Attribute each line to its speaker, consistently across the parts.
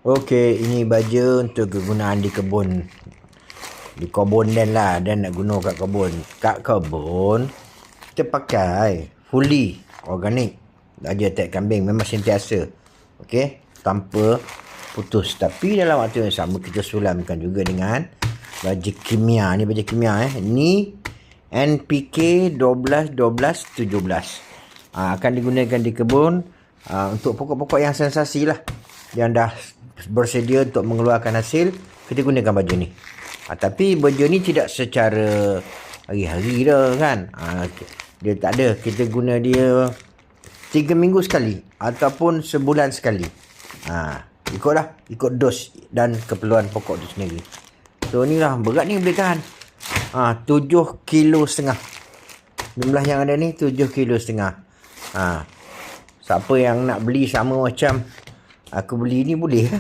Speaker 1: Okey, ini baja untuk kegunaan di kebun. Di kebun dan nak guna kat kebun. Kat kebun, kita pakai fully organik. Baja tak kambing memang sentiasa. Okey, tanpa putus. Tapi dalam waktu yang sama kita sulamkan juga dengan baja kimia. Ni baja kimia Ni NPK 12 12 17. Akan digunakan di kebun untuk pokok-pokok yang sensasi lah. Yang dah bersedia untuk mengeluarkan hasil, kita gunakan baju ni. Tapi baju ni tidak secara hari-hari dah kan. Dia tak ada. Kita guna dia 3 minggu sekali ataupun sebulan sekali. Ikut dos dan keperluan pokok tu sendiri. So ni lah, berat ni boleh tahan 7 kilo setengah. Jumlah yang ada ni 7 kilo setengah. Siapa yang nak beli sama macam aku beli ni boleh.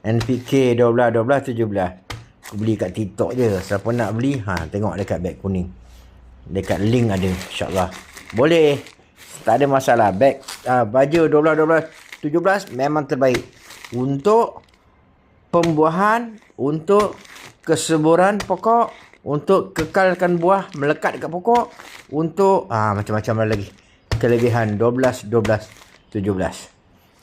Speaker 1: NPK 12 12 17. Aku beli kat TikTok je. Siapa nak beli, tengok dekat beg kuning. Dekat link ada, insyaAllah. Boleh. Tak ada masalah. Beg baju 12 12 17 memang terbaik. Untuk pembuahan, untuk kesuburan pokok, untuk kekalkan buah melekat dekat pokok, untuk macam-macam lagi. Kelebihan 12 12 17.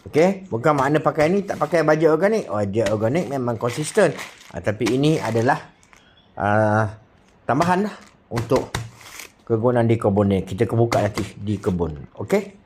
Speaker 1: Okey, bukan makna pakai ni tak pakai baja organik. Baja organik memang konsisten. Tapi ini adalah tambahan lah untuk kegunaan di kebun ni. Kita buka nanti di kebun. Okey.